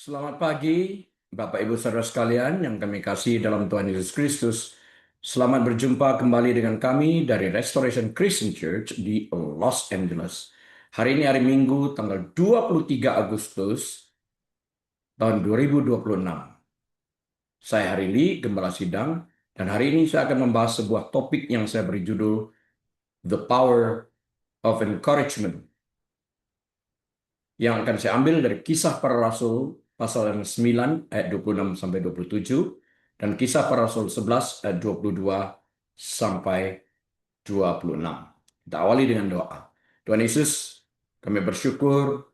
Selamat pagi, Bapak Ibu Saudara sekalian yang kami kasih dalam Tuhan Yesus Kristus. Selamat berjumpa kembali dengan kami dari Restoration Christian Church di Los Angeles. Hari ini hari Minggu, tanggal 23 Agustus tahun 2026. Saya Hari Lee, Gembala Sidang, dan hari ini saya akan membahas sebuah topik yang saya beri judul The Power of Encouragement, yang akan saya ambil dari Kisah Para Rasul pasal yang 9 ayat 26 sampai 27 dan Kisah Para Rasul 11 ayat 22 sampai 26. Kita awali dengan doa. Tuhan Yesus, kami bersyukur,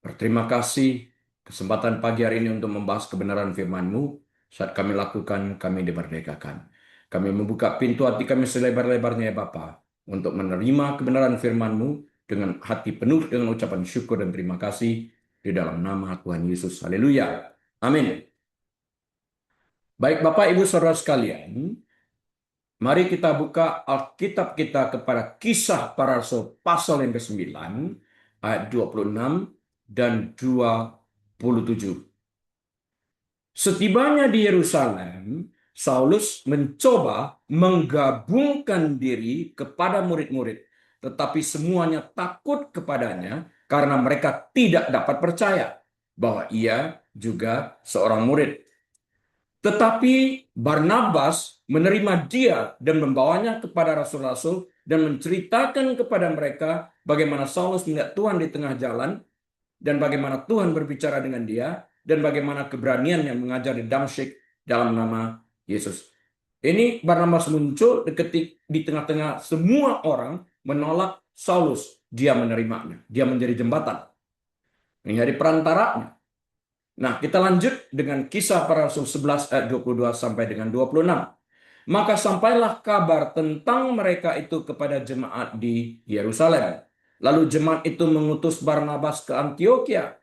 berterima kasih kesempatan pagi hari ini untuk membahas kebenaran firman-Mu. Saat kami lakukan, kami dimerdekakan. Kami membuka pintu hati kami selebar-lebarnya ya Bapa, untuk menerima kebenaran firman-Mu dengan hati penuh dengan ucapan syukur dan terima kasih di dalam nama Tuhan Yesus. Haleluya. Amin. Baik Bapak Ibu Saudara sekalian, mari kita buka Alkitab kita kepada Kisah Para Rasul pasal yang ke-9 ayat 26 dan 27. Setibanya di Yerusalem, Saulus mencoba menggabungkan diri kepada murid-murid, tetapi semuanya takut kepadanya karena mereka tidak dapat percaya bahwa ia juga seorang murid. Tetapi Barnabas menerima dia dan membawanya kepada rasul-rasul dan menceritakan kepada mereka bagaimana Saulus melihat Tuhan di tengah jalan dan bagaimana Tuhan berbicara dengan dia dan bagaimana keberanian yang mengajar di Damsyik dalam nama Yesus. Ini Barnabas muncul di tengah-tengah semua orang menolak Saulus. Dia menerimanya. Dia menjadi jembatan. Menjadi perantaranya. Nah, kita lanjut dengan Kisah Para Rasul 11 ayat 22 sampai dengan 26. Maka sampailah kabar tentang mereka itu kepada jemaat di Yerusalem. Lalu jemaat itu mengutus Barnabas ke Antiokhia.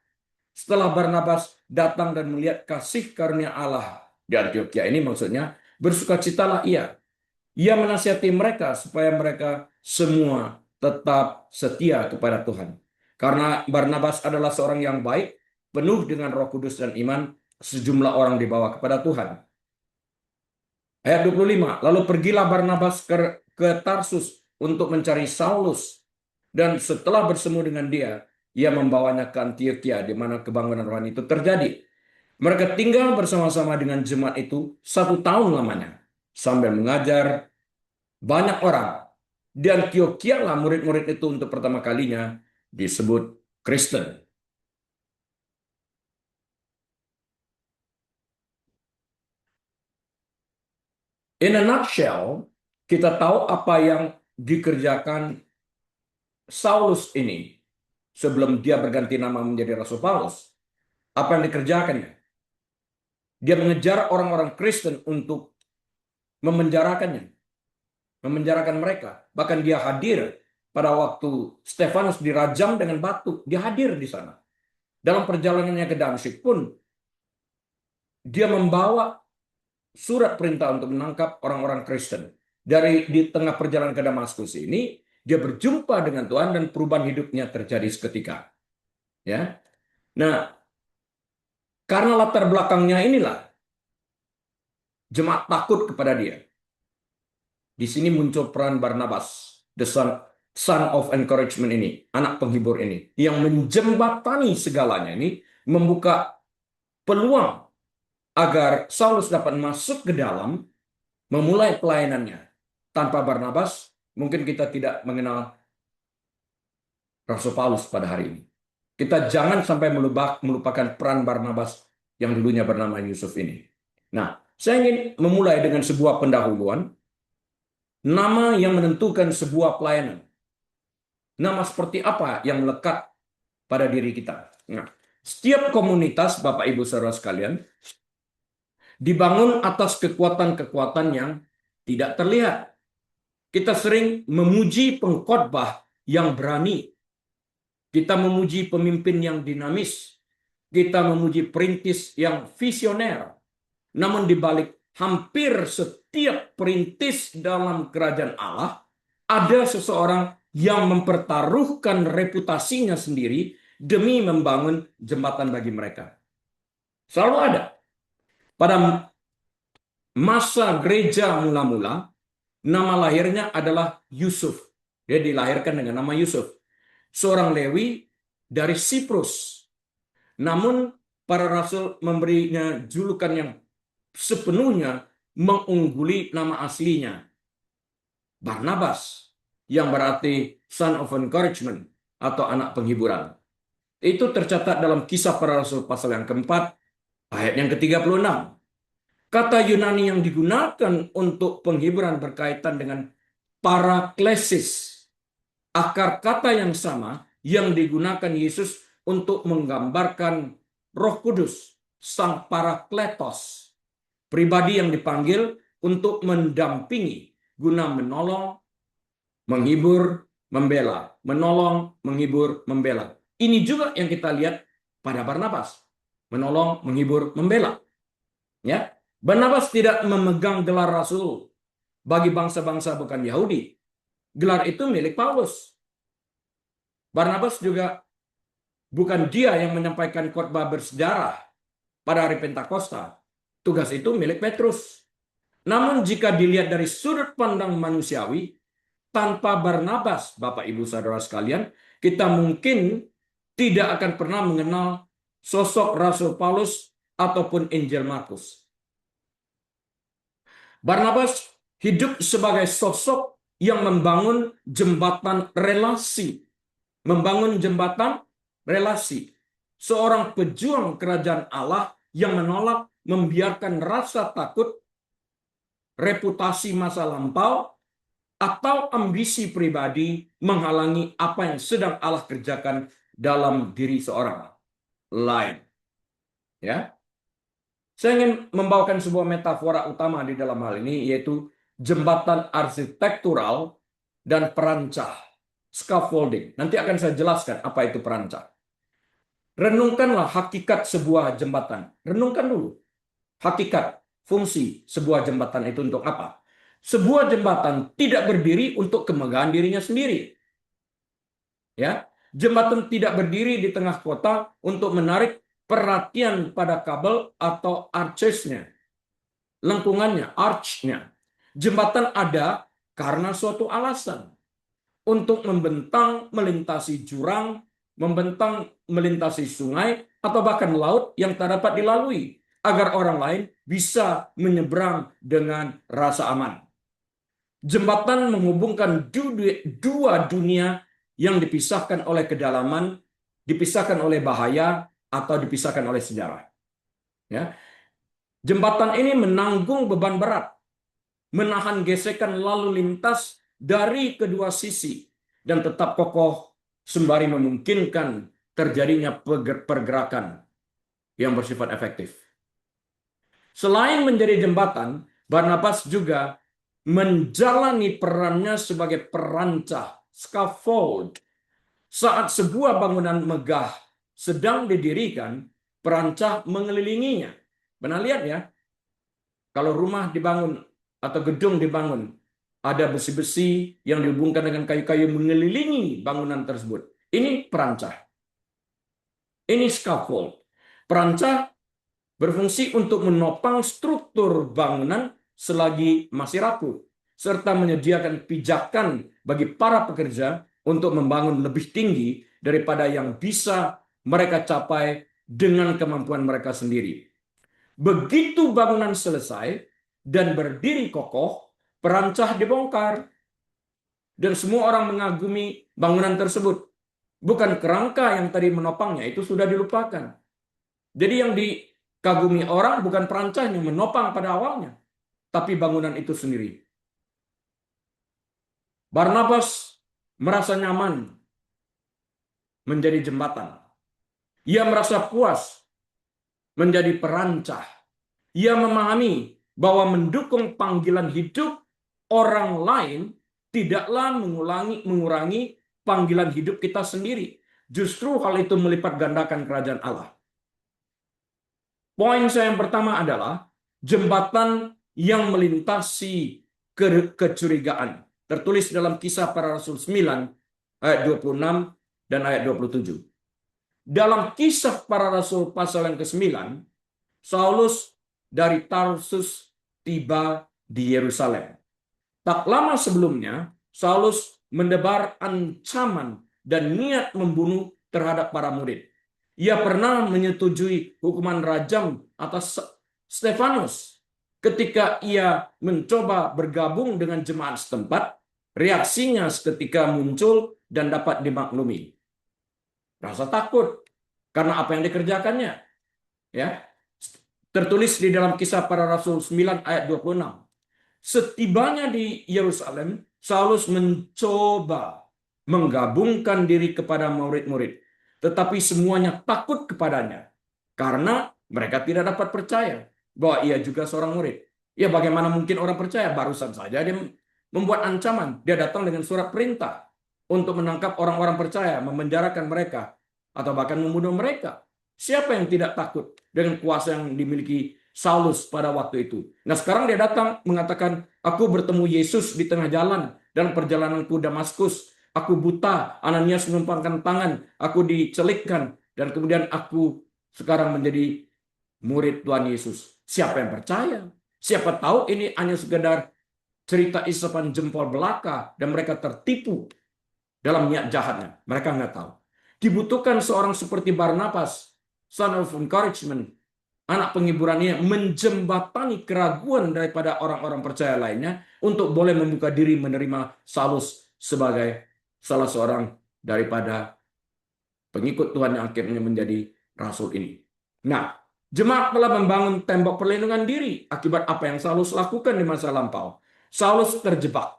Setelah Barnabas datang dan melihat kasih karunia Allah di Antiokhia, ini maksudnya bersukacitalah ia. Ia menasihati mereka supaya mereka semua tetap setia kepada Tuhan. Karena Barnabas adalah seorang yang baik, penuh dengan Roh Kudus dan iman, sejumlah orang dibawa kepada Tuhan. Ayat 25, lalu pergilah Barnabas ke Tarsus untuk mencari Saulus, dan setelah bersemu dengan dia, ia membawanya ke Antiokhia, di mana kebangunan rohani itu terjadi. Mereka tinggal bersama-sama dengan jemaat itu 1 tahun lamanya, sambil mengajar banyak orang. Di Antiokhia lah murid-murid itu untuk pertama kalinya disebut Kristen. In a nutshell, kita tahu apa yang dikerjakan Saulus ini sebelum dia berganti nama menjadi Rasul Paulus. Apa yang dikerjakannya? Dia mengejar orang-orang Kristen untuk memenjarakannya, memenjarakan mereka. Bahkan dia hadir pada waktu Stefanus dirajam dengan batu. Dia hadir di sana. Dalam perjalanannya ke Damsyik pun, dia membawa surat perintah untuk menangkap orang-orang Kristen. Di tengah perjalanan ke Damaskus ini, dia berjumpa dengan Tuhan dan perubahan hidupnya terjadi seketika. Ya, nah, karena latar belakangnya inilah jemaat takut kepada dia. Di sini muncul peran Barnabas, the son of encouragement ini, anak penghibur ini, yang menjembatani segalanya ini, membuka peluang agar Saulus dapat masuk ke dalam, memulai pelayanannya. Tanpa Barnabas, mungkin kita tidak mengenal Rasul Paulus pada hari ini. Kita jangan sampai melupakan peran Barnabas yang dulunya bernama Yusuf ini. Nah, saya ingin memulai dengan sebuah pendahuluan, nama yang menentukan sebuah pelayanan. Nama seperti apa yang melekat pada diri kita. Nah, setiap komunitas, Bapak Ibu Saudara sekalian, dibangun atas kekuatan-kekuatan yang tidak terlihat. Kita sering memuji pengkhotbah yang berani. Kita memuji pemimpin yang dinamis. Kita memuji perintis yang visioner. Namun di balik hampir setiap perintis dalam kerajaan Allah, ada seseorang yang mempertaruhkan reputasinya sendiri demi membangun jembatan bagi mereka. Selalu ada. Pada masa gereja mula-mula, nama lahirnya adalah Yusuf. Dia dilahirkan dengan nama Yusuf, seorang Lewi dari Siprus. Namun para rasul memberinya julukan yang sepenuhnya mengungguli nama aslinya, Barnabas, yang berarti son of encouragement atau anak penghiburan. Itu tercatat dalam Kisah Para Rasul pasal yang keempat, ayat yang ke-36. Kata Yunani yang digunakan untuk penghiburan berkaitan dengan paraklesis, akar kata yang sama yang digunakan Yesus untuk menggambarkan Roh Kudus, Sang Parakletos, pribadi yang dipanggil untuk mendampingi guna menolong, menghibur, membela, menolong, menghibur, membela. Ini juga yang kita lihat pada Barnabas, menolong, menghibur, membela. Ya, Barnabas tidak memegang gelar rasul bagi bangsa-bangsa bukan Yahudi. Gelar itu milik Paulus. Barnabas juga bukan dia yang menyampaikan khotbah bersejarah pada hari Pentakosta. Tugas itu milik Petrus. Namun jika dilihat dari sudut pandang manusiawi, tanpa Barnabas, Bapak Ibu Saudara sekalian, kita mungkin tidak akan pernah mengenal sosok Rasul Paulus ataupun Injil Markus. Barnabas hidup sebagai sosok yang membangun jembatan relasi. Membangun jembatan relasi. Seorang pejuang kerajaan Allah yang menolak membiarkan rasa takut, reputasi masa lampau, atau ambisi pribadi menghalangi apa yang sedang Allah kerjakan dalam diri seorang lain. Ya, saya ingin membawakan sebuah metafora utama di dalam hal ini, yaitu jembatan arsitektural dan perancah, scaffolding. Nanti akan saya jelaskan apa itu perancah. Renungkanlah hakikat sebuah jembatan. Renungkan dulu hakikat, fungsi sebuah jembatan itu untuk apa. Sebuah jembatan tidak berdiri untuk kemegahan dirinya sendiri. Ya, jembatan tidak berdiri di tengah kota untuk menarik perhatian pada kabel atau arches-nya, lengkungannya, arch-nya. Jembatan ada karena suatu alasan. Untuk membentang melintasi jurang, membentang melintasi sungai, atau bahkan laut yang tak dapat dilalui, agar orang lain bisa menyeberang dengan rasa aman. Jembatan menghubungkan dua dunia yang dipisahkan oleh kedalaman, dipisahkan oleh bahaya, atau dipisahkan oleh sejarah. Ya. Jembatan ini menanggung beban berat, menahan gesekan lalu lintas dari kedua sisi, dan tetap kokoh sembari memungkinkan terjadinya pergerakan yang bersifat efektif. Selain menjadi jembatan, Barnabas juga menjalani perannya sebagai perancah, scaffold. Saat sebuah bangunan megah sedang didirikan, perancah mengelilinginya. Pernah lihat ya, kalau rumah dibangun atau gedung dibangun, ada besi-besi yang dihubungkan dengan kayu-kayu mengelilingi bangunan tersebut. Ini perancah. Ini scaffold. Perancah berfungsi untuk menopang struktur bangunan selagi masih rapuh, serta menyediakan pijakan bagi para pekerja untuk membangun lebih tinggi daripada yang bisa mereka capai dengan kemampuan mereka sendiri. Begitu bangunan selesai dan berdiri kokoh, perancah dibongkar. Dan semua orang mengagumi bangunan tersebut. Bukan kerangka yang tadi menopangnya, itu sudah dilupakan. Jadi yang dikagumi orang bukan perancahnya menopang pada awalnya, tapi bangunan itu sendiri. Barnabas merasa nyaman menjadi jembatan. Ia merasa puas menjadi perancah. Ia memahami bahwa mendukung panggilan hidup orang lain tidaklah mengurangi panggilan hidup kita sendiri. Justru hal itu melipat gandakan kerajaan Allah. Poin saya yang pertama adalah jembatan yang melintasi kecurigaan. Tertulis dalam Kisah Para Rasul 9 ayat 26 dan ayat 27. Dalam Kisah Para Rasul pasal yang ke-9, Saulus dari Tarsus tiba di Yerusalem. Tak lama sebelumnya, Saulus mendebar ancaman dan niat membunuh terhadap para murid. Ia pernah menyetujui hukuman rajam atas Stefanus. Ketika ia mencoba bergabung dengan jemaat setempat, reaksinya seketika muncul dan dapat dimaklumi. Rasa takut karena apa yang dikerjakannya. Ya, tertulis di dalam Kisah Para Rasul 9 ayat 26. Setibanya di Yerusalem, Saulus mencoba menggabungkan diri kepada murid-murid, tetapi semuanya takut kepadanya karena mereka tidak dapat percaya bahwa ia juga seorang murid. Ya, bagaimana mungkin orang percaya? Barusan saja dia membuat ancaman. Dia datang dengan surat perintah untuk menangkap orang-orang percaya, memenjarakan mereka, atau bahkan membunuh mereka. Siapa yang tidak takut dengan kuasa yang dimiliki Saulus pada waktu itu? Nah, sekarang dia datang mengatakan, aku bertemu Yesus di tengah jalan dalam perjalananku Damaskus. Aku buta, Ananias menumpangkan tangan, aku dicelikkan, dan kemudian aku sekarang menjadi murid Tuhan Yesus. Siapa yang percaya? Siapa tahu ini hanya sekedar cerita isapan jempol belaka dan mereka tertipu dalam niat jahatnya. Mereka nggak tahu. Dibutuhkan seorang seperti Barnabas, son of encouragement, anak penghiburannya, menjembatani keraguan daripada orang-orang percaya lainnya untuk boleh membuka diri menerima Saulus sebagai salah seorang daripada pengikut Tuhan yang akhirnya menjadi rasul ini. Nah, jemaat telah membangun tembok perlindungan diri akibat apa yang Saulus lakukan di masa lampau. Saulus terjebak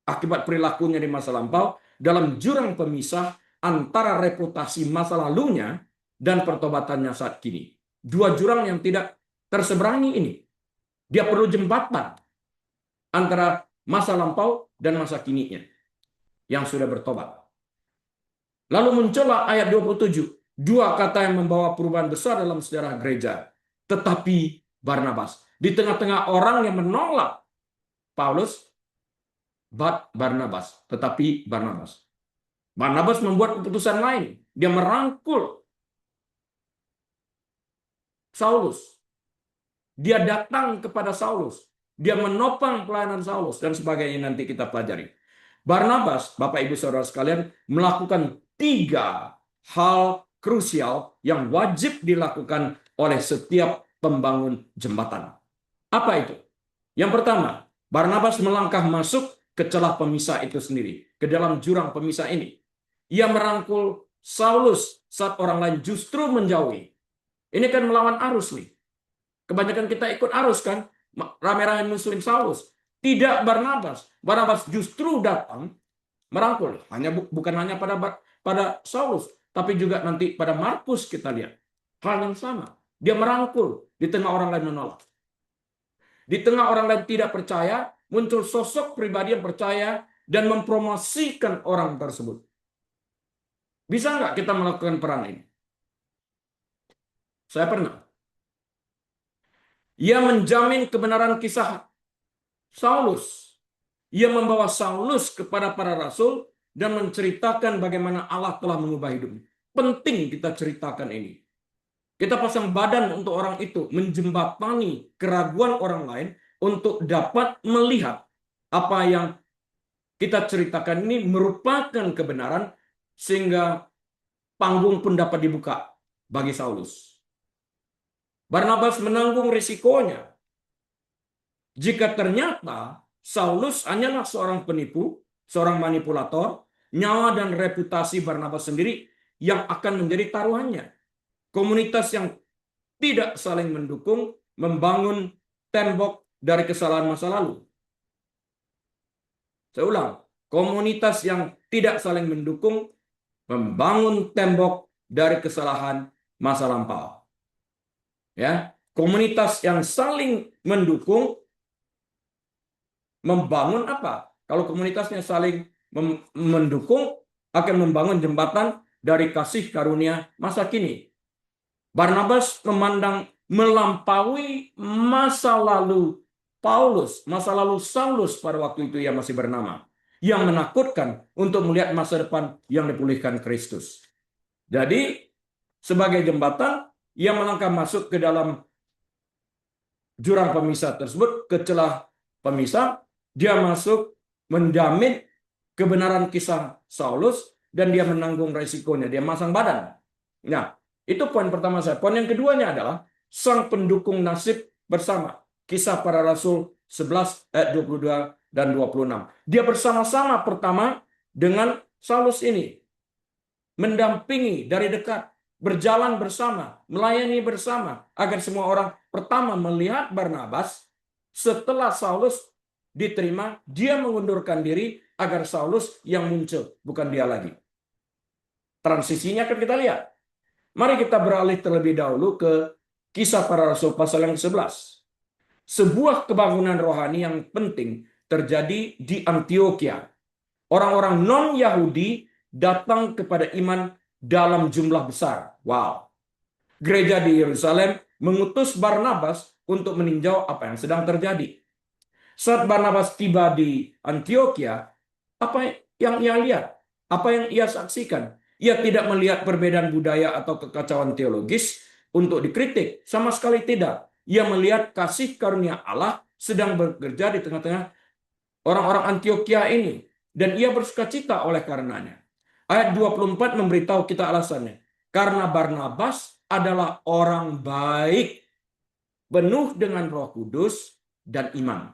akibat perilakunya di masa lampau dalam jurang pemisah antara reputasi masa lalunya dan pertobatannya saat kini. Dua jurang yang tidak terseberangi ini. Dia perlu jembatan antara masa lampau dan masa kininya yang sudah bertobat. Lalu muncullah ayat 27. Dua kata yang membawa perubahan besar dalam sejarah gereja. Tetapi Barnabas. Di tengah-tengah orang yang menolak Paulus, Barnabas. Tetapi Barnabas. Barnabas membuat keputusan lain. Dia merangkul Saulus. Dia datang kepada Saulus. Dia menopang pelayanan Saulus dan sebagainya, nanti kita pelajari. Barnabas, Bapak Ibu Saudara sekalian, melakukan 3 hal krusial yang wajib dilakukan oleh setiap pembangun jembatan. Apa itu? Yang pertama, Barnabas melangkah masuk ke celah pemisah itu sendiri, ke dalam jurang pemisah ini. Ia merangkul Saulus saat orang lain justru menjauhi. Ini kan melawan arus nih. Kebanyakan kita ikut arus kan, rame-rame musuhin Saulus. Tidak Barnabas. Barnabas justru datang merangkul. Bukan hanya pada Saulus, tapi juga nanti pada Markus kita lihat. Hal yang sama. Dia merangkul di tengah orang lain menolak. Di tengah orang lain tidak percaya, muncul sosok pribadi yang percaya dan mempromosikan orang tersebut. Bisa nggak kita melakukan peran ini? Saya pernah. Ia menjamin kebenaran kisah Saulus. Ia membawa Saulus kepada para rasul dan menceritakan bagaimana Allah telah mengubah hidupnya. Penting kita ceritakan ini. Kita pasang badan untuk orang itu, menjembatani keraguan orang lain untuk dapat melihat apa yang kita ceritakan ini merupakan kebenaran sehingga panggung pun dapat dibuka bagi Saulus. Barnabas menanggung risikonya. Jika ternyata Saulus hanyalah seorang penipu, seorang manipulator, nyawa dan reputasi Barnabas sendiri yang akan menjadi taruhannya. Komunitas yang tidak saling mendukung membangun tembok dari kesalahan masa lalu. Saya ulang, komunitas yang tidak saling mendukung membangun tembok dari kesalahan masa lampau. Ya, komunitas yang saling mendukung membangun apa? Kalau komunitasnya saling mendukung akan membangun jembatan dari kasih karunia masa kini. Barnabas memandang melampaui masa lalu Paulus, masa lalu Saulus pada waktu itu ia masih bernama, yang menakutkan untuk melihat masa depan yang dipulihkan Kristus. Jadi sebagai jembatan, ia melangkah masuk ke dalam jurang pemisah tersebut, ke celah pemisah, dia masuk menjamin kebenaran kisah Saulus dan dia menanggung resikonya, dia masang badan. Nah, itu poin pertama saya. Poin yang keduanya adalah sang pendukung nasib bersama. Kisah Para Rasul 11 ayat 22 dan 26. Dia bersama-sama pertama dengan Saulus ini, mendampingi dari dekat, berjalan bersama, melayani bersama, agar semua orang pertama melihat Barnabas. Setelah Saulus diterima, dia mengundurkan diri agar Saulus yang muncul, bukan dia lagi. Transisinya akan kita lihat. Mari kita beralih terlebih dahulu ke Kisah Para Rasul pasal yang ke-11. Sebuah kebangunan rohani yang penting terjadi di Antioquia. Orang-orang non-Yahudi datang kepada iman dalam jumlah besar. Wow. Gereja di Yerusalem mengutus Barnabas untuk meninjau apa yang sedang terjadi. Saat Barnabas tiba di Antioquia, apa yang ia lihat? Apa yang ia saksikan? Ia tidak melihat perbedaan budaya atau kekacauan teologis untuk dikritik. Sama sekali tidak. Ia melihat kasih karunia Allah sedang bekerja di tengah-tengah orang-orang Antioquia ini. Dan ia bersukacita oleh karenanya. Ayat 24 memberitahu kita alasannya. Karena Barnabas adalah orang baik, penuh dengan Roh Kudus dan iman.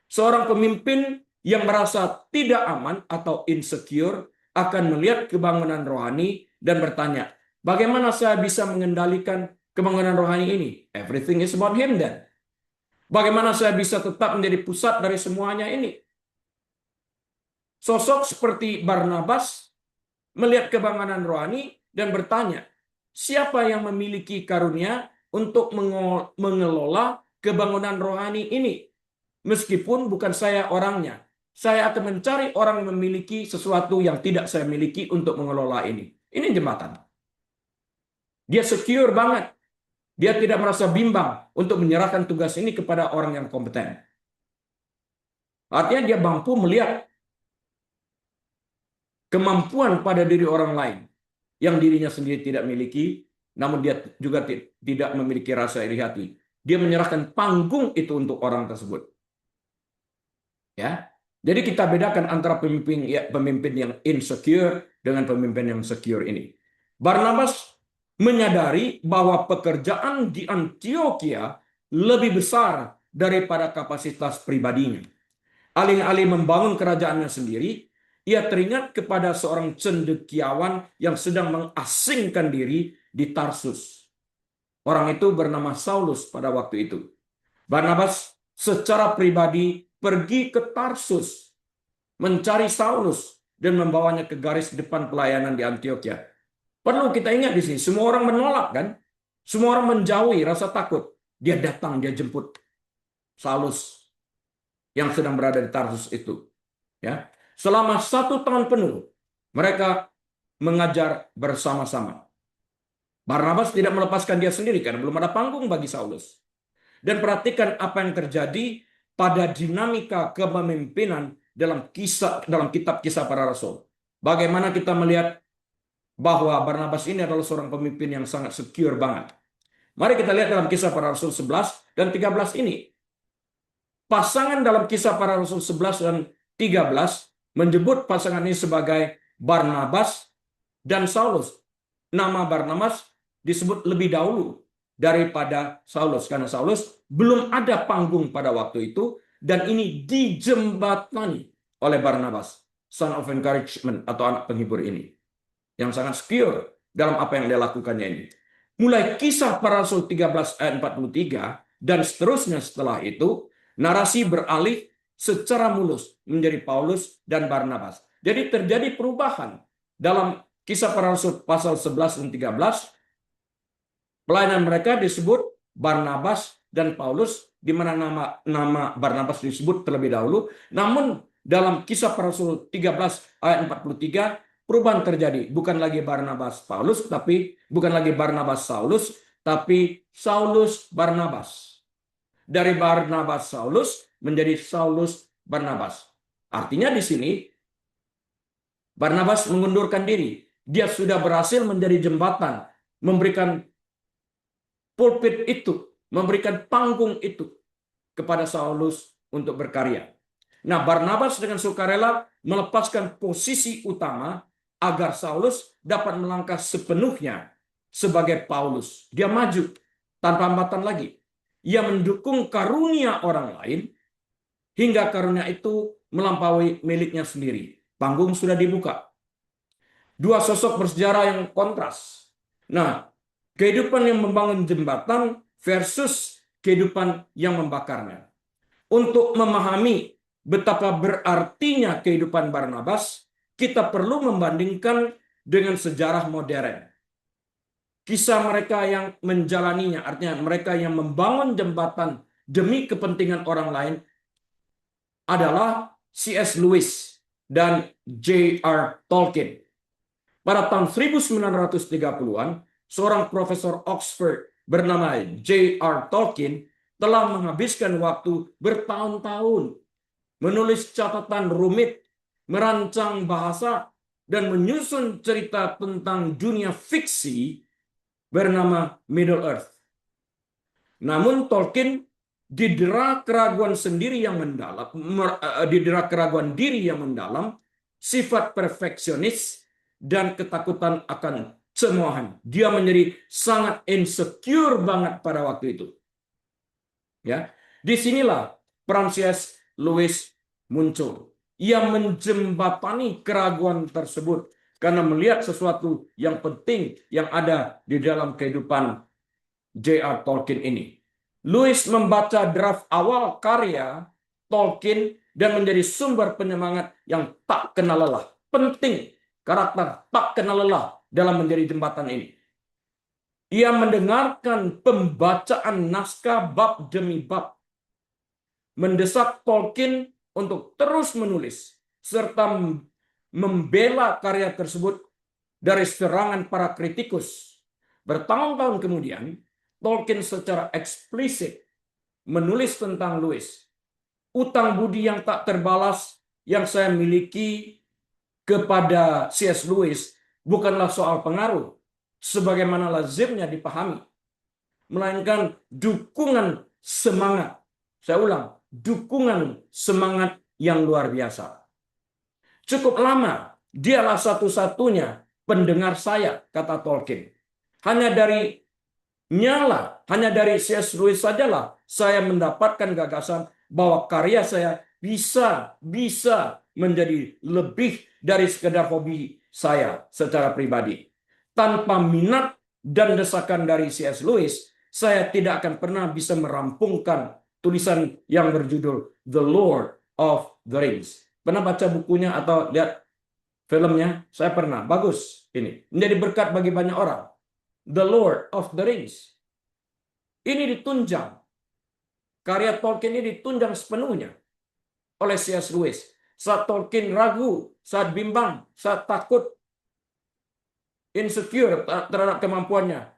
Seorang pemimpin yang merasa tidak aman atau insecure akan melihat kebangunan rohani dan bertanya, bagaimana saya bisa mengendalikan kebangunan rohani ini? Everything is about him then. Bagaimana saya bisa tetap menjadi pusat dari semuanya ini? Sosok seperti Barnabas melihat kebangunan rohani dan bertanya, siapa yang memiliki karunia untuk mengelola kebangunan rohani ini? Meskipun bukan saya orangnya, saya akan mencari orang yang memiliki sesuatu yang tidak saya miliki untuk mengelola ini. Ini jembatan. Dia secure banget. Dia tidak merasa bimbang untuk menyerahkan tugas ini kepada orang yang kompeten. Artinya dia mampu melihat kemampuan pada diri orang lain yang dirinya sendiri tidak miliki, namun dia juga tidak memiliki rasa iri hati. Dia menyerahkan panggung itu untuk orang tersebut. Ya, jadi kita bedakan antara pemimpin yang insecure dengan pemimpin yang secure ini. Barnabas menyadari bahwa pekerjaan di Antioquia lebih besar daripada kapasitas pribadinya. Alih-alih membangun kerajaannya sendiri, ia teringat kepada seorang cendekiawan yang sedang mengasingkan diri di Tarsus. Orang itu bernama Saulus pada waktu itu. Barnabas secara pribadi pergi ke Tarsus mencari Saulus dan membawanya ke garis depan pelayanan di Antioquia. Perlu kita ingat di sini, semua orang menolak kan? Semua orang menjauhi rasa takut. Dia datang, dia jemput Saulus yang sedang berada di Tarsus itu. Ya, selama 1 tahun penuh mereka mengajar bersama-sama. Barnabas tidak melepaskan dia sendiri karena belum ada panggung bagi Saulus. Dan perhatikan apa yang terjadi pada dinamika kepemimpinan dalam kitab Kisah Para Rasul. Bagaimana kita melihat bahwa Barnabas ini adalah seorang pemimpin yang sangat secure banget. Mari kita lihat dalam Kisah Para Rasul 11 dan 13 ini. Pasangan dalam Kisah Para Rasul 11 dan 13 menyebut pasangan ini sebagai Barnabas dan Saulus. Nama Barnabas disebut lebih dahulu daripada Saulus, karena Saulus belum ada panggung pada waktu itu, dan ini dijembatani oleh Barnabas, son of encouragement atau anak penghibur ini, yang sangat secure dalam apa yang dia lakukannya ini. Mulai Kisah Para Rasul 13 ayat 43 dan seterusnya setelah itu, narasi beralih secara mulus menjadi Paulus dan Barnabas. Jadi terjadi perubahan dalam Kisah Para Rasul pasal 11 dan 13. Pelayanan mereka disebut Barnabas dan Paulus, di mana nama Barnabas disebut terlebih dahulu. Namun dalam Kisah Para Rasul 13 ayat 43, perubahan terjadi. Bukan lagi Barnabas Paulus, tapi bukan lagi Barnabas Saulus, tapi Saulus Barnabas. Dari Barnabas Saulus menjadi Saulus Barnabas. Artinya di sini Barnabas mengundurkan diri. Dia sudah berhasil menjadi jembatan, memberikan pulpit itu memberikan panggung itu kepada Saulus untuk berkarya. Nah, Barnabas dengan sukarela melepaskan posisi utama agar Saulus dapat melangkah sepenuhnya sebagai Paulus. Dia maju tanpa hambatan lagi. Ia mendukung karunia orang lain hingga karunia itu melampaui miliknya sendiri. Panggung sudah dibuka. Dua sosok bersejarah yang kontras. Nah, kehidupan yang membangun jembatan versus kehidupan yang membakarnya. Untuk memahami betapa berartinya kehidupan Barnabas, kita perlu membandingkan dengan sejarah modern. Kisah mereka yang menjalaninya, artinya mereka yang membangun jembatan demi kepentingan orang lain, adalah C.S. Lewis dan J.R. Tolkien. Pada tahun 1930-an, seorang profesor Oxford bernama J.R. Tolkien telah menghabiskan waktu bertahun-tahun menulis catatan rumit, merancang bahasa, dan menyusun cerita tentang dunia fiksi bernama Middle Earth. Namun Tolkien didera keraguan sendiri yang mendalam, didera keraguan diri yang mendalam, sifat perfeksionis, dan ketakutan akan cemoohan. Dia menjadi sangat insecure banget pada waktu itu. Ya, disinilah peran C.S. Lewis muncul. Ia menjembatani keraguan tersebut karena melihat sesuatu yang penting yang ada di dalam kehidupan J.R. Tolkien ini. Lewis membaca draft awal karya Tolkien dan menjadi sumber penyemangat yang tak kenal lelah. Penting karakter tak kenal lelah dalam menjadi jembatan ini. Ia mendengarkan pembacaan naskah bab demi bab, mendesak Tolkien untuk terus menulis, serta membela karya tersebut dari serangan para kritikus. Bertahun-tahun kemudian, Tolkien secara eksplisit menulis tentang Lewis. Utang budi yang tak terbalas yang saya miliki kepada C.S. Lewis bukanlah soal pengaruh, sebagaimana lazimnya dipahami, melainkan dukungan semangat. Saya ulang, dukungan semangat yang luar biasa. Cukup lama, dialah satu-satunya pendengar saya, kata Tolkien. Hanya dari C.S. Lewis sajalah saya mendapatkan gagasan bahwa karya saya bisa menjadi lebih dari sekedar hobi saya secara pribadi. Tanpa minat dan desakan dari C.S. Lewis, saya tidak akan pernah bisa merampungkan tulisan yang berjudul The Lord of the Rings. Pernah baca bukunya atau lihat filmnya? Saya pernah. Bagus ini. Menjadi berkat bagi banyak orang. The Lord of the Rings. Ini ditunjang. Karya Tolkien ini ditunjang sepenuhnya oleh C.S. Lewis. Saat Tolkien ragu, saat bimbang, saat takut, insecure terhadap kemampuannya,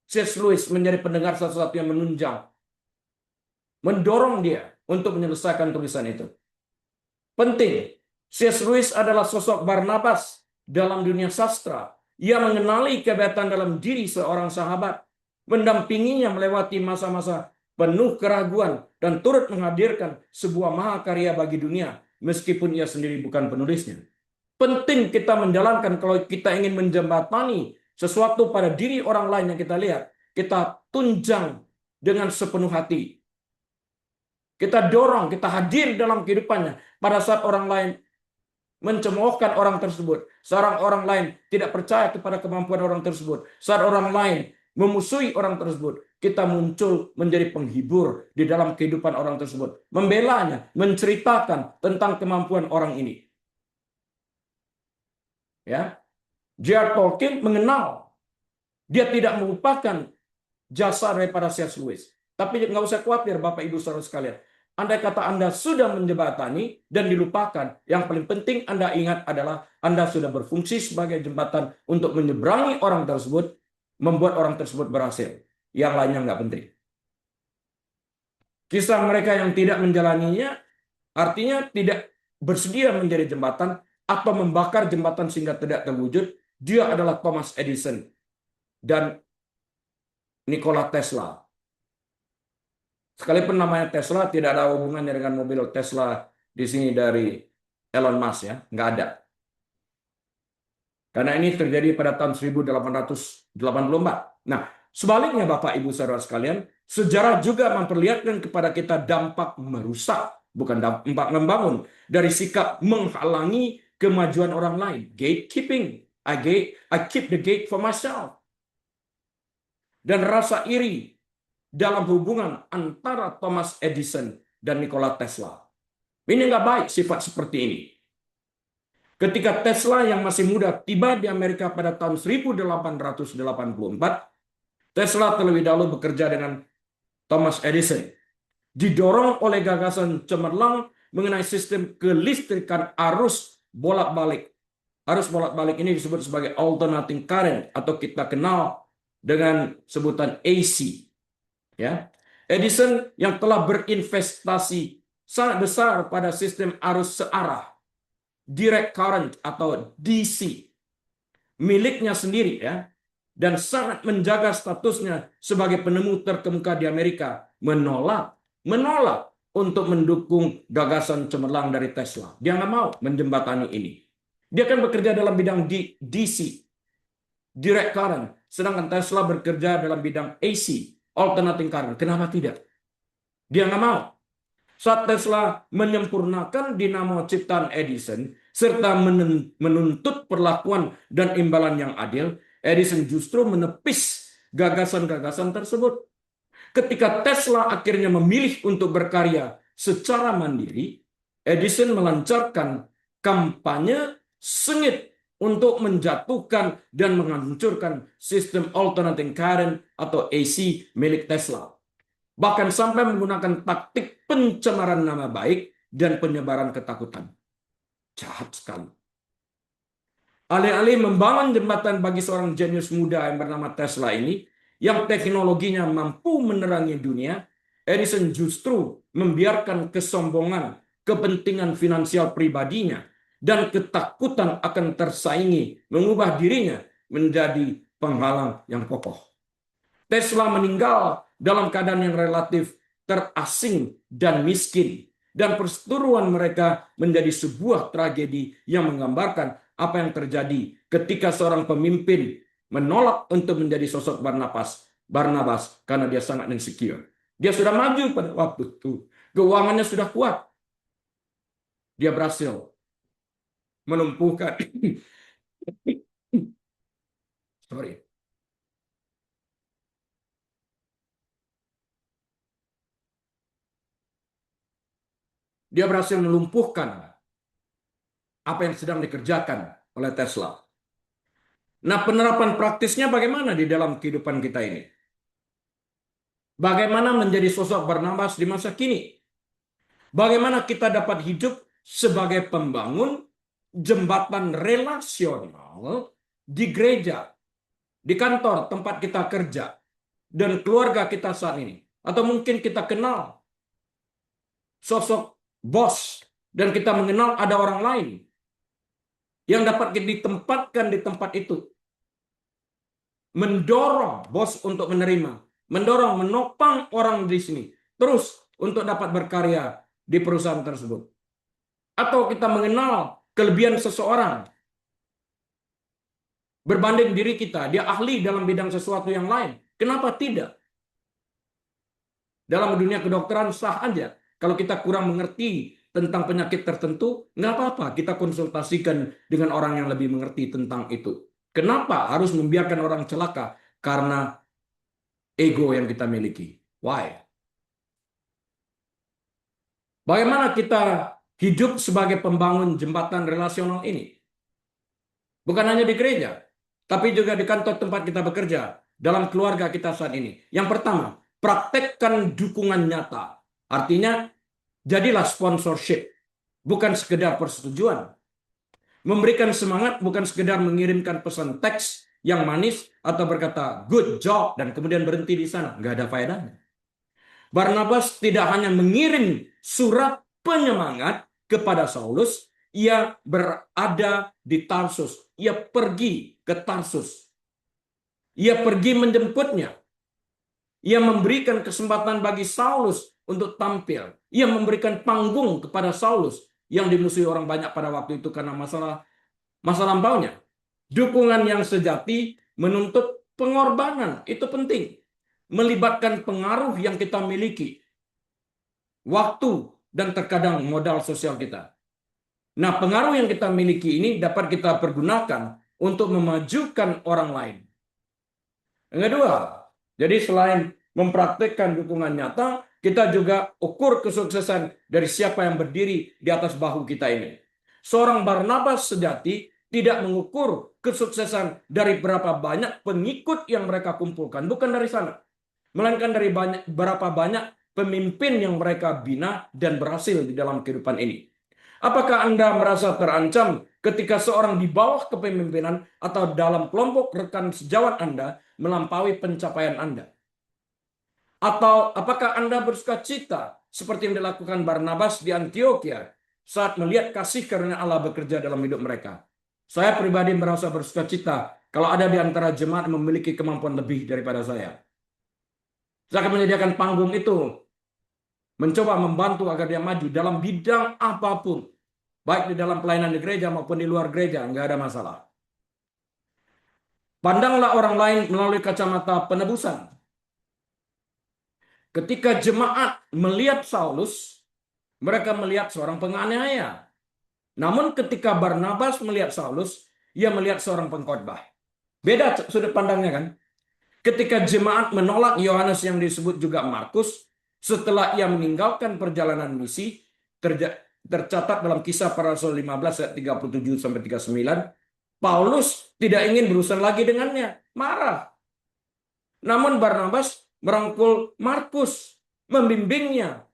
C.S. Lewis menjadi pendengar satu-satu yang menunjang, mendorong dia untuk menyelesaikan tulisan itu. Penting, C.S. Lewis adalah sosok Barnabas dalam dunia sastra. Ia mengenali kebetulan dalam diri seorang sahabat, mendampinginya melewati masa-masa penuh keraguan, dan turut menghadirkan sebuah mahakarya bagi dunia, meskipun ia sendiri bukan penulisnya. Penting kita menjalankan kalau kita ingin menjembatani sesuatu pada diri orang lain yang kita lihat, kita tunjang dengan sepenuh hati. Kita dorong, kita hadir dalam kehidupannya pada saat orang lain mencemoohkan orang tersebut, saat orang lain tidak percaya kepada kemampuan orang tersebut, saat orang lain memusuhi orang tersebut, kita muncul menjadi penghibur di dalam kehidupan orang tersebut, membelanya, menceritakan tentang kemampuan orang ini. Ya, J.R. Tolkien mengenal, dia tidak melupakan jasa daripada C.S. Lewis. Tapi nggak usah khawatir, Bapak Ibu Saudara sekalian. Andai kata Anda sudah menjembatani dan dilupakan, yang paling penting Anda ingat adalah Anda sudah berfungsi sebagai jembatan untuk menyeberangi orang tersebut, membuat orang tersebut berhasil. Yang lainnya nggak penting. Kisah mereka yang tidak menjalaninya artinya tidak bersedia menjadi jembatan atau membakar jembatan sehingga tidak terwujud. Dia adalah Thomas Edison dan Nikola Tesla. Sekalipun namanya Tesla, tidak ada hubungannya dengan mobil Tesla di sini dari Elon Musk ya, nggak ada. Karena ini terjadi pada tahun 1884. Nah, sebaliknya Bapak Ibu Saudara sekalian, sejarah juga memperlihatkan kepada kita dampak merusak, bukan dampak membangun, dari sikap menghalangi kemajuan orang lain. Gatekeeping. I keep the gate for myself. Dan rasa iri dalam hubungan antara Thomas Edison dan Nikola Tesla. Ini nggak baik sifat seperti ini. Ketika Tesla yang masih muda tiba di Amerika pada tahun 1884, Tesla terlebih dahulu bekerja dengan Thomas Edison. Didorong oleh gagasan cemerlang mengenai sistem kelistrikan arus bolak-balik. Arus bolak-balik ini disebut sebagai alternating current atau kita kenal dengan sebutan AC. Ya. Edison yang telah berinvestasi sangat besar pada sistem arus searah, direct current atau DC, miliknya sendiri ya, dan sangat menjaga statusnya sebagai penemu terkemuka di Amerika, menolak untuk mendukung gagasan cemerlang dari Tesla. Dia nggak mau menjembatani ini. Dia kan bekerja dalam bidang DC, direct current, sedangkan Tesla bekerja dalam bidang AC, alternating current. Kenapa tidak? Dia nggak mau. Saat Tesla menyempurnakan dinamo ciptaan Edison, serta menuntut perlakuan dan imbalan yang adil, Edison justru menepis gagasan-gagasan tersebut. Ketika Tesla akhirnya memilih untuk berkarya secara mandiri, Edison melancarkan kampanye sengit untuk menjatuhkan dan menghancurkan sistem alternating current atau AC milik Tesla. Bahkan sampai menggunakan taktik pencemaran nama baik dan penyebaran ketakutan. Jahat sekali. Alih-alih membangun jembatan bagi seorang jenius muda yang bernama Tesla ini, yang teknologinya mampu menerangi dunia, Edison justru membiarkan kesombongan, kepentingan finansial pribadinya, dan ketakutan akan tersaingi mengubah dirinya menjadi penghalang yang kokoh. Tesla meninggal dalam keadaan yang relatif terasing dan miskin. Dan perseteruan mereka menjadi sebuah tragedi yang menggambarkan apa yang terjadi ketika seorang pemimpin menolak untuk menjadi sosok Barnabas karena dia sangat insecure. Dia sudah maju pada waktu itu. Keuangannya sudah kuat. Dia berhasil melumpuhkan sorry. Dia berhasil melumpuhkan apa yang sedang dikerjakan oleh Tesla. Nah, penerapan praktisnya bagaimana di dalam kehidupan kita ini? Bagaimana menjadi sosok Barnabas di masa kini? Bagaimana kita dapat hidup sebagai pembangun jembatan relasional di gereja, di kantor tempat kita kerja, dan keluarga kita saat ini? Atau mungkin kita kenal sosok bos, dan kita mengenal ada orang lain yang dapat ditempatkan di tempat itu. Mendorong bos untuk menerima, mendorong, menopang orang di sini, terus untuk dapat berkarya di perusahaan tersebut. Atau kita mengenal kelebihan seseorang, berbanding diri kita, dia ahli dalam bidang sesuatu yang lain. Kenapa tidak? Dalam dunia kedokteran sah aja. Kalau kita kurang mengerti tentang penyakit tertentu, nggak apa-apa, kita konsultasikan dengan orang yang lebih mengerti tentang itu. Kenapa harus membiarkan orang celaka? Karena ego yang kita miliki. Why? Bagaimana kita hidup sebagai pembangun jembatan relasional ini? Bukan hanya di gereja, tapi juga di kantor tempat kita bekerja, dalam keluarga kita saat ini. Yang pertama, praktekkan dukungan nyata. Artinya, jadilah sponsorship, bukan sekedar persetujuan. Memberikan semangat bukan sekedar mengirimkan pesan teks yang manis atau berkata good job dan kemudian berhenti di sana. Nggak ada faedahnya. Barnabas tidak hanya mengirim surat penyemangat kepada Saulus, ia berada di Tarsus. Ia pergi ke Tarsus. Ia pergi menjemputnya. Ia memberikan kesempatan bagi Saulus untuk tampil. Ia memberikan panggung kepada Saulus yang dimusuhi orang banyak pada waktu itu karena masa lampaunya. Dukungan yang sejati menuntut pengorbanan. Itu penting. Melibatkan pengaruh yang kita miliki. Waktu dan terkadang modal sosial kita. Nah, pengaruh yang kita miliki ini dapat kita pergunakan untuk memajukan orang lain. Yang kedua, jadi selain mempraktikkan dukungan nyata, kita juga ukur kesuksesan dari siapa yang berdiri di atas bahu kita ini. Seorang Barnabas sejati tidak mengukur kesuksesan dari berapa banyak pengikut yang mereka kumpulkan, bukan dari sana, melainkan dari berapa banyak pemimpin yang mereka bina dan berhasil di dalam kehidupan ini. Apakah Anda merasa terancam ketika seorang di bawah kepemimpinan atau dalam kelompok rekan sejawat Anda melampaui pencapaian Anda? Atau apakah Anda bersuka cita seperti yang dilakukan Barnabas di Antioquia saat melihat kasih karunia Allah bekerja dalam hidup mereka? Saya pribadi merasa bersuka cita kalau ada di antara jemaat yang memiliki kemampuan lebih daripada saya. Saya akan menyediakan panggung itu, mencoba membantu agar dia maju dalam bidang apapun. Baik di dalam pelayanan di gereja maupun di luar gereja, nggak ada masalah. Pandanglah orang lain melalui kacamata penebusan. Ketika jemaat melihat Saulus, mereka melihat seorang penganiaya. Namun ketika Barnabas melihat Saulus, ia melihat seorang pengkhotbah. Beda sudut pandangnya kan? Ketika jemaat menolak Yohanes yang disebut juga Markus, setelah ia meninggalkan perjalanan misi, tercatat dalam Kisah Para Rasul 15 ayat 37 sampai 39, Paulus tidak ingin berurusan lagi dengannya, marah. Namun Barnabas merangkul Markus, membimbingnya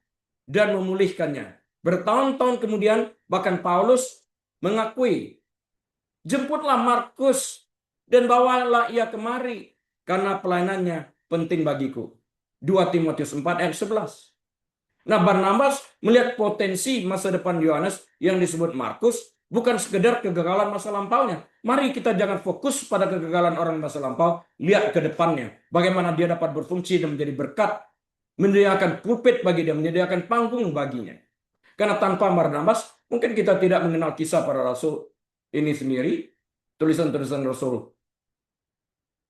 dan memulihkannya. Bertahun-tahun kemudian bahkan Paulus mengakui, jemputlah Markus dan bawalah ia kemari karena pelayanannya penting bagiku. 2 Timotius 4 ayat 11. Nah, Barnabas melihat potensi masa depan Yohanes yang disebut Markus bukan sekedar kegagalan masa lampaunya. Mari kita jangan fokus pada kegagalan orang masa lampau, lihat ke depannya. Bagaimana dia dapat berfungsi dan menjadi berkat, menyediakan pulpit bagi dia, menyediakan panggung baginya. Karena tanpa Barnabas, mungkin kita tidak mengenal Kisah Para Rasul ini sendiri, tulisan-tulisan Rasul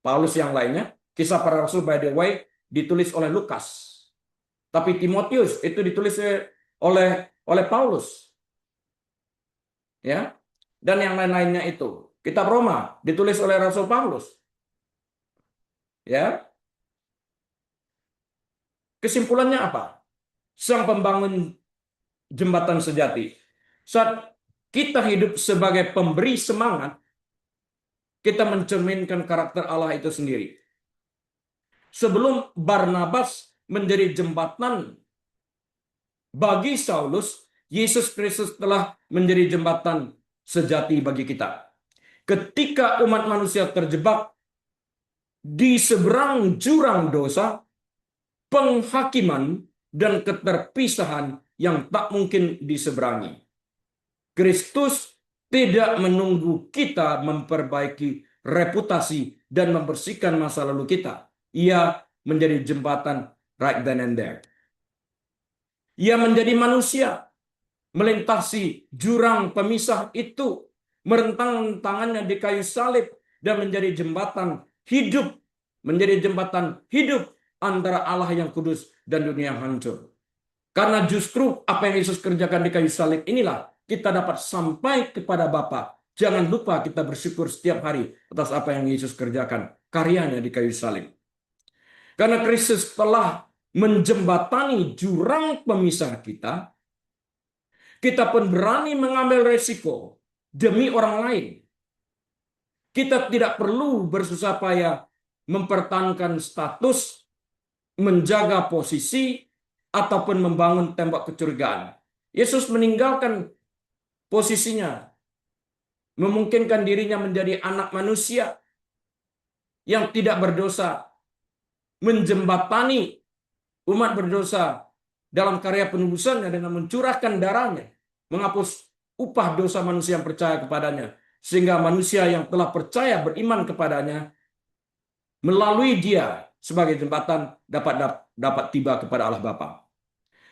Paulus yang lainnya. Kisah Para Rasul, by the way, ditulis oleh Lukas. Tapi Timotius itu ditulis oleh Paulus. Ya. Dan yang lain-lainnya itu. Kitab Roma ditulis oleh Rasul Paulus. Ya. Kesimpulannya apa? Sang pembangun jembatan sejati. Saat kita hidup sebagai pemberi semangat, kita mencerminkan karakter Allah itu sendiri. Sebelum Barnabas menjadi jembatan bagi Saulus, Yesus Kristus telah menjadi jembatan sejati bagi kita. Ketika umat manusia terjebak di seberang jurang dosa, penghakiman, dan keterpisahan yang tak mungkin diseberangi, Kristus tidak menunggu kita memperbaiki reputasi dan membersihkan masa lalu kita. Ia menjadi jembatan right then and there. Ia menjadi manusia, melintasi jurang pemisah itu, merentang tangannya di kayu salib, dan menjadi jembatan hidup, menjadi jembatan hidup antara Allah yang kudus dan dunia yang hancur. Karena justru apa yang Yesus kerjakan di kayu salib inilah kita dapat sampai kepada Bapa. Jangan lupa kita bersyukur setiap hari atas apa yang Yesus kerjakan, karyanya di kayu salib. Karena Kristus telah menjembatani jurang pemisah kita, kita pun berani mengambil resiko demi orang lain. Kita tidak perlu bersusah payah mempertahankan status, menjaga posisi, ataupun membangun tembok kecurigaan. Yesus meninggalkan posisinya, memungkinkan dirinya menjadi anak manusia yang tidak berdosa, menjembatani umat berdosa dalam karya penebusannya dengan mencurahkan darahnya, menghapus upah dosa manusia yang percaya kepadanya, sehingga manusia yang telah percaya beriman kepadanya, melalui dia sebagai jembatan dapat tiba kepada Allah Bapa.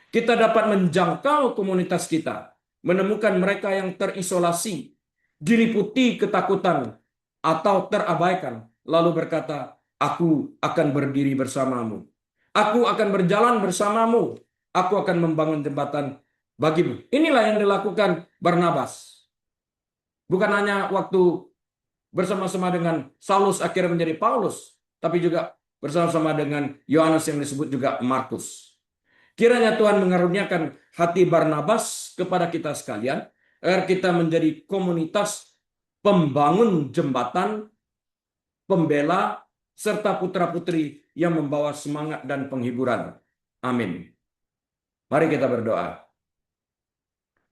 Kita dapat menjangkau komunitas kita, menemukan mereka yang terisolasi, diliputi ketakutan, atau terabaikan, lalu berkata, "Aku akan berdiri bersamamu. Aku akan berjalan bersamamu. Aku akan membangun jembatan bagimu." Inilah yang dilakukan Barnabas. Bukan hanya waktu bersama-sama dengan Saulus akhirnya menjadi Paulus, tapi juga bersama-sama dengan Yohanes yang disebut juga Markus. Kiranya Tuhan mengaruniakan hati Barnabas kepada kita sekalian, agar kita menjadi komunitas pembangun jembatan, pembela, serta putra-putri yang membawa semangat dan penghiburan. Amin. Mari kita berdoa.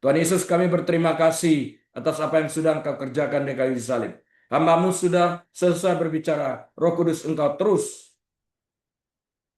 Tuhan Yesus, kami berterima kasih atas apa yang sudah Engkau kerjakan di kayu salib. Hamba-Mu sudah selesai berbicara. Roh Kudus, Engkau terus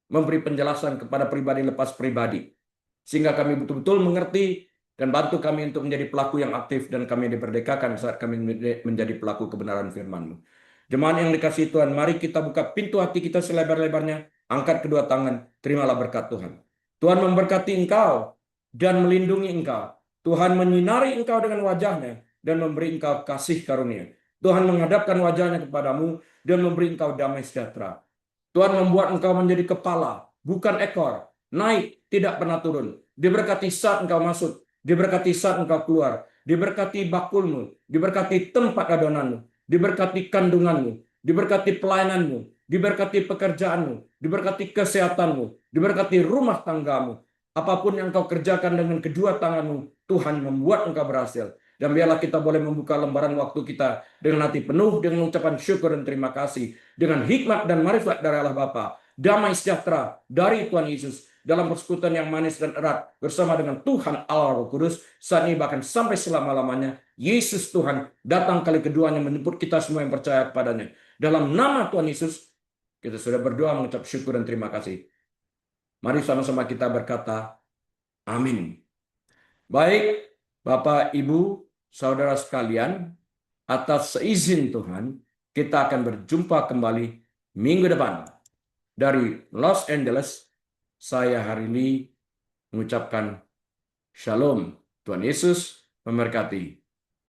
memberi penjelasan kepada pribadi lepas pribadi, sehingga kami betul-betul mengerti dan bantu kami untuk menjadi pelaku yang aktif, dan kami diperdekakan saat kami menjadi pelaku kebenaran firman-Mu. Jemaat yang dikasihi Tuhan, mari kita buka pintu hati kita selebar-lebarnya, angkat kedua tangan, terimalah berkat Tuhan. Tuhan memberkati engkau dan melindungi engkau. Tuhan menyinari engkau dengan wajahnya dan memberi engkau kasih karunia. Tuhan menghadapkan wajahnya kepadamu dan memberi engkau damai sejahtera. Tuhan membuat engkau menjadi kepala, bukan ekor. Naik, tidak pernah turun. Diberkati saat engkau masuk, diberkati saat engkau keluar. Diberkati bakulmu, diberkati tempat adonanmu, diberkati kandunganmu, diberkati pelayananmu, diberkati pekerjaanmu, diberkati kesehatanmu, diberkati rumah tanggamu. Apapun yang engkau kerjakan dengan kedua tanganmu, Tuhan membuat engkau berhasil. Dan biarlah kita boleh membuka lembaran waktu kita dengan hati penuh, dengan ucapan syukur dan terima kasih, dengan hikmat dan marifat dari Allah Bapa, damai sejahtera dari Tuhan Yesus, dalam persekutuan yang manis dan erat bersama dengan Tuhan Allah Roh Kudus, saat ini bahkan sampai selama-lamanya. Yesus Tuhan datang kali keduanya menjemput kita semua yang percaya kepadanya. Dalam nama Tuhan Yesus, kita sudah berdoa mengucap syukur dan terima kasih. Mari sama-sama kita berkata, amin. Baik, Bapak, Ibu, saudara sekalian, atas seizin Tuhan, kita akan berjumpa kembali minggu depan. Dari Los Angeles, saya hari ini mengucapkan Shalom. Tuhan Yesus memberkati.